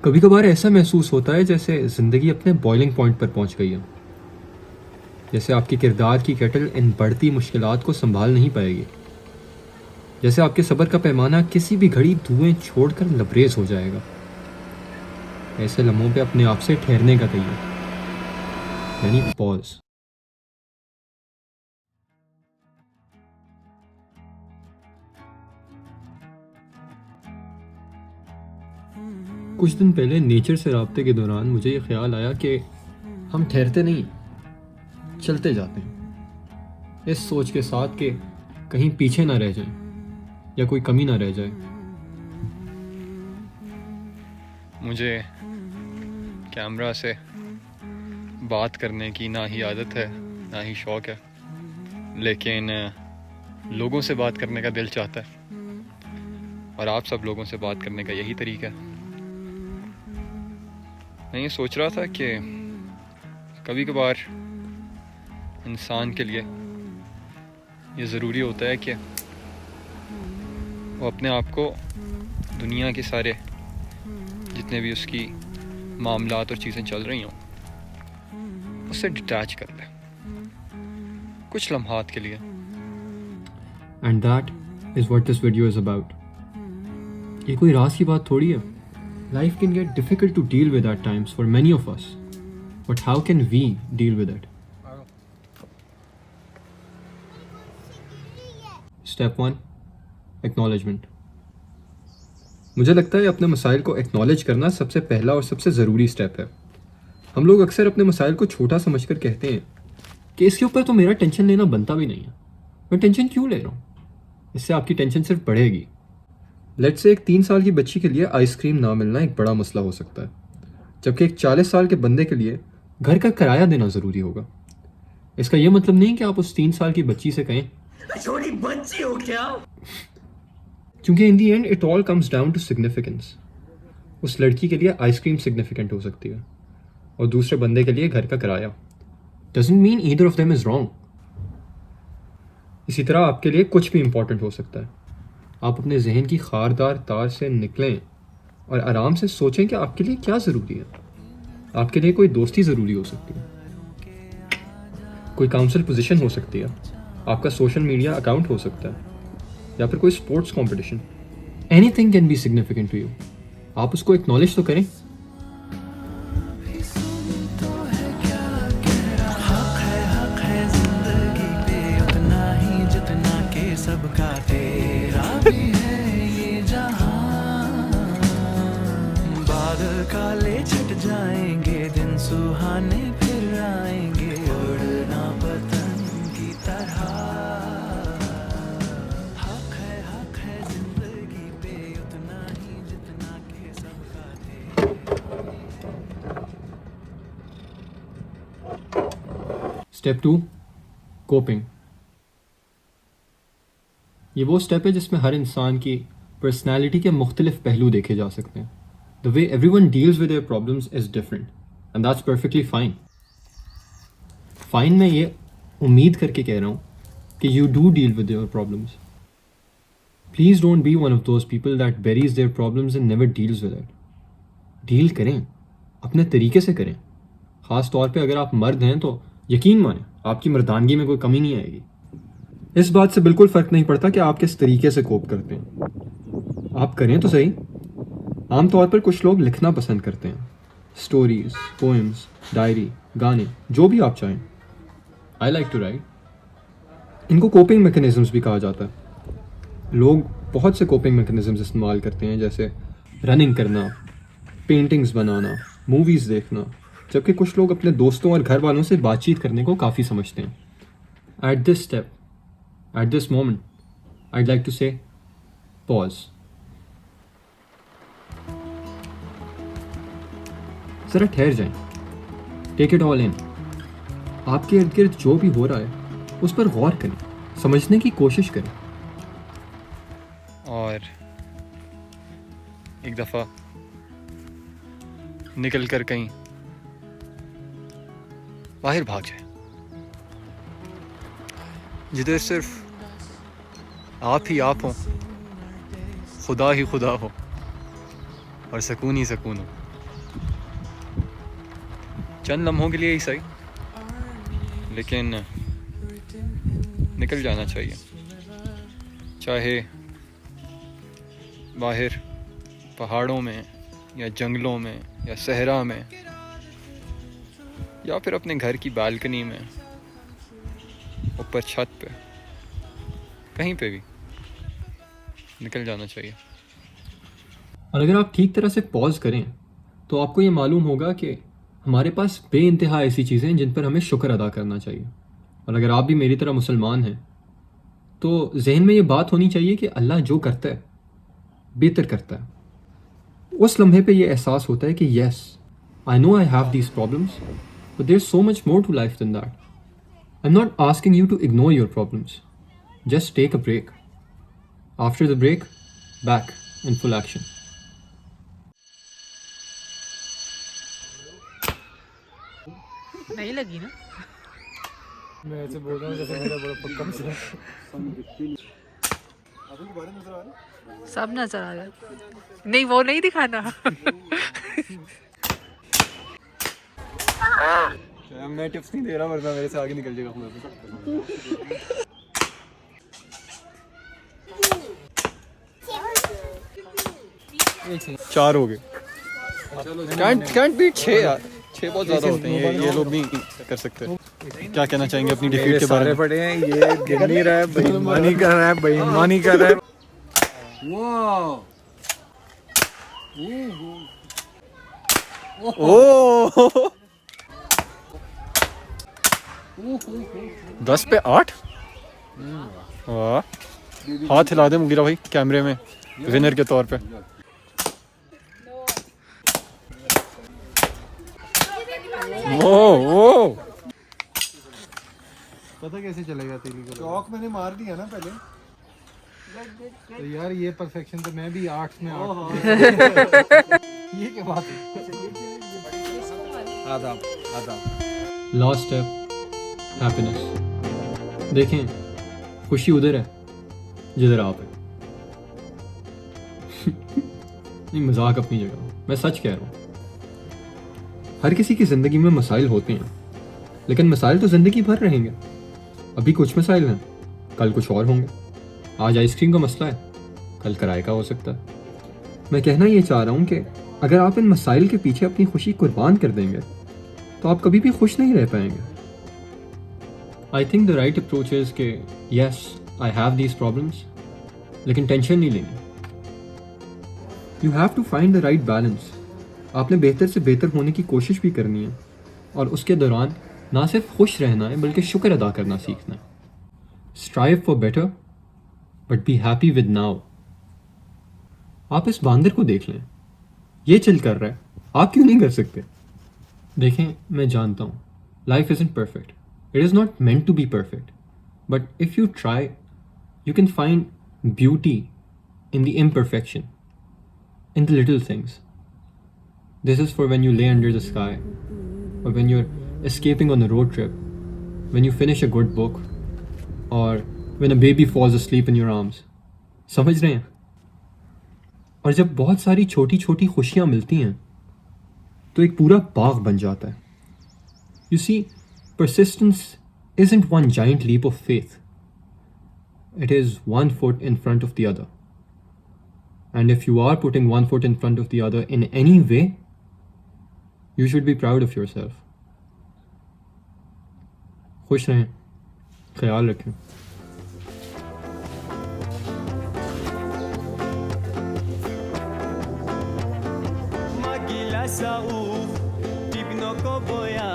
कभी कभार ऐसा महसूस होता है जैसे ज़िंदगी अपने बॉइलिंग पॉइंट पर पहुंच गई है। जैसे आपकी किरदार की केटल इन बढ़ती मुश्किलात को संभाल नहीं पाएगी। जैसे आपके सब्र का पैमाना किसी भी घड़ी धुएं छोड़कर लबरेज हो जाएगा। ऐसे लम्हों पे अपने आप से ठहरने का तैयार, यानी पॉज। कुछ दिन पहले नेचर से राब्ते के दौरान मुझे ये ख्याल आया कि हम ठहरते नहीं, चलते जाते हैं, इस सोच के साथ कि कहीं पीछे ना रह जाएं या कोई कमी ना रह जाए। मुझे कैमरा से बात करने की ना ही आदत है ना ही शौक़ है, लेकिन लोगों से बात करने का दिल चाहता है और आप सब लोगों से बात करने का यही तरीका है। मैं ये सोच रहा था कि कभी कभार इंसान के लिए ये ज़रूरी होता है कि वो अपने आप को दुनिया के सारे जितने भी उसकी मामलात और चीज़ें चल रही हों उससे डिटैच कर ले कुछ लम्हात के लिए। And that is what this video is about. ये कोई राज की बात थोड़ी है। Life can get difficult to deal with at times for many of us, but how can we deal with it? Step 1, acknowledgement. मुझे लगता है अपने मसाइल को एक्नॉलेज करना सबसे पहला और सबसे ज़रूरी स्टेप है। हम लोग अक्सर अपने मसाइल को छोटा समझकर कहते हैं कि इसके ऊपर तो मेरा टेंशन लेना बनता भी नहीं है, मैं टेंशन क्यों ले रहा हूँ, इससे आपकी टेंशन सिर्फ बढ़ेगी। लेट्स से एक 3 साल की बच्ची के लिए आइसक्रीम ना मिलना एक बड़ा मसला हो सकता है, जबकि एक 40 साल के बंदे के लिए घर का किराया देना ज़रूरी होगा। इसका यह मतलब नहीं कि आप उस 3 साल की बच्ची से कहें छोटी बच्ची हो क्या, क्योंकि in the end it all comes down to significance. उस लड़की के लिए आइसक्रीम सिग्निफिकेंट हो सकती है और दूसरे बंदे के लिए घर का किराया। Doesn't mean either of them is wrong. इसी तरह आपके लिए कुछ भी इंपॉर्टेंट हो सकता है। आप अपने जहन की खारदार तार से निकलें और आराम से सोचें कि आपके लिए क्या ज़रूरी है। आपके लिए कोई दोस्ती ज़रूरी हो सकती है, कोई काउंसिल पोजीशन हो सकती है, आपका सोशल मीडिया अकाउंट हो सकता है, या फिर कोई sports competition. Anything can be significant to you. आप उसको एक्नॉलेज तो करें। सबका तेरा भी है ये जहां, बादल काले छट जाएंगे, दिन सुहाने फिर आएंगे, उड़ना पतंग की तरह। हक है जिंदगी पे उतना ही जितना के सबका तेरा। Step 2, coping. ये वो स्टेप है जिसमें हर इंसान की पर्सनैलिटी के मुख्तलिफ पहलू देखे जा सकते हैं। The way everyone deals with their problems is different and that's perfectly fine. मैं ये उम्मीद करके कह रहा हूँ कि you do deal with your problems. Please don't be one of those people that berries their problems and never deals with it. Deal करें, अपने तरीके से करें। ख़ास तौर पे अगर आप मर्द हैं तो यकीन मानें आपकी मर्दानगी में कोई कमी नहीं आएगी। इस बात से बिल्कुल फ़र्क नहीं पड़ता कि आप किस तरीके से कोप करते हैं, आप करें तो सही। आमतौर पर कुछ लोग लिखना पसंद करते हैं, स्टोरीज, पोएम्स, डायरी, गाने, जो भी आप चाहें। I like to write. इनको कोपिंग मैकेनिज़म्स भी कहा जाता है। लोग बहुत से कोपिंग मैकेनिज़म्स इस्तेमाल करते हैं, जैसे रनिंग करना, पेंटिंग्स बनाना, मूवीज़ देखना, जबकि कुछ लोग अपने दोस्तों और घर वालों से बातचीत करने को काफ़ी समझते हैं। At this step, at this moment, I'd like to say, pause. जरा ठहर जाएं, टेक इट ऑल इन। आपके इर्द गिर्द जो भी हो रहा है उस पर गौर करें, समझने की कोशिश करें। और एक दफ़ा निकल कर कहीं बाहर भाग जाए, जिधर सिर्फ आप ही आप हो, खुदा ही खुदा हो और सुकून ही सुकून हो। चंद लम्हों के लिए ही सही, लेकिन निकल जाना चाहिए, चाहे बाहर पहाड़ों में या जंगलों में या सहरा में या फिर अपने घर की बालकनी में, ऊपर छत पे, कहीं पे भी निकल जाना चाहिए। और अगर आप ठीक तरह से पॉज करें तो आपको ये मालूम होगा कि हमारे पास बेइंतहा ऐसी चीज़ें हैं जिन पर हमें शुक्र अदा करना चाहिए। और अगर आप भी मेरी तरह मुसलमान हैं तो जहन में ये बात होनी चाहिए कि अल्लाह जो करता है बेहतर करता है। उस लम्हे पे ये एहसास होता है कि yes, I know I have these problems, but there is so much more to life than that. I am not asking you to ignore your problems, just take a break. After the break, back in full action. नहीं लगी ना? मैं ऐसे बोल रहा हूँ जैसे मेरा बड़ा पक्का मसला। सब नजर आ रहा है। नहीं, वो नहीं दिखाना। मैं टिप्स नहीं दे रहा, वरना मेरे से आगे निकल जाएगा खुद। 4 हो गए। कैंट बीट 6 यार, 6 बहुत ज़्यादा होते हैं, ये लोग नहीं कर सकते। क्या कहना चाहेंगे अपनी डिफीट के बारे में? पड़े हैं, ये गिर नहीं रहा है, बेईमानी कर रहा है, बेईमानी कर रहा है। ओह 10 पे 8। वाह, हाथ हिला दे मुगीरा भाई कैमरे में विनर के तौर पे। ओ पता कैसे चलेगा तेली को? चौक मैंने मार दिया ना पहले। तो यार ये परफेक्शन तो मैं भी आर्ट्स में ये क्या बात है? आदाब आदाब। Last step, happiness. देखें, खुशी उधर है जिधर आप हैं। नहीं, मजाक अपनी जगह, मैं सच कह रहा हूँ। हर किसी की ज़िंदगी में मसाइल होते हैं, लेकिन मसाइल तो ज़िंदगी भर रहेंगे। अभी कुछ मसाइल हैं, कल कुछ और होंगे। आज आइसक्रीम का मसला है, कल किराए का हो सकता है। मैं कहना ये चाह रहा हूँ कि अगर आप इन मसाइल के पीछे अपनी खुशी कुर्बान कर देंगे तो आप कभी भी खुश नहीं रह पाएंगे। I think the right approach is कि yes, I have these problems, लेकिन टेंशन नहीं लेनी। You have to find the right balance. आपने बेहतर से बेहतर होने की कोशिश भी करनी है, और उसके दौरान ना सिर्फ खुश रहना है बल्कि शुक्र अदा करना सीखना है। Strive for better but be happy with now. आप इस बांदर को देख लें, ये चिल कर रहा है, आप क्यों नहीं कर सकते? देखें, मैं जानता हूँ life isn't perfect, it is not meant to be perfect, but if you try you can find beauty in the imperfection, in the little things. This is for when you lay under the sky, or when you're escaping on a road trip, when you finish a good book, or when a baby falls asleep in your arms. समझ रहे हैं? और जब बहुत सारी छोटी छोटी खुशियाँ मिलती हैं तो एक पूरा बाग बन जाता है। You see, persistence isn't one giant leap of faith. It is one foot in front of the other. And if you are putting one foot in front of the other in any way, you should be proud of yourself. खुश रहें, ख्याल रखें। Magila Saouf, Ibno Koboya